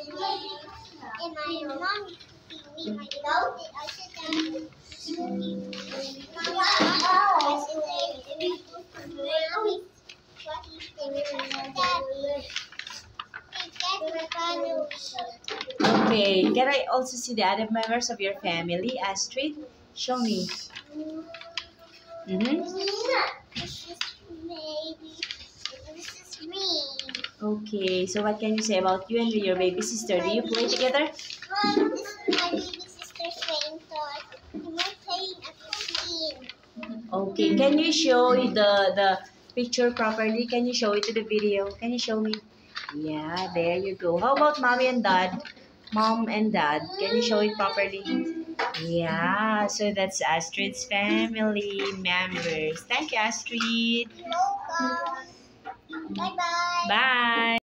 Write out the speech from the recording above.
And my mom feed me my dog. I sit down. Okay, can I also see the other members of your family, Astrid? Show me. Mm-hmm. This is baby. This is me. Okay, so what can you say about you and your baby sister? Do you play together? Mom, this is my baby sister's playing toy. And we're playing at the scene. Okay, can you show the picture properly? Can you show it to the video? Can you show me? Yeah, there you go. How about mommy and dad? Mom and dad, can you show it properly? Yeah, so that's Astrid's family members. Thank you, Astrid. You're welcome. Bye-bye. Bye.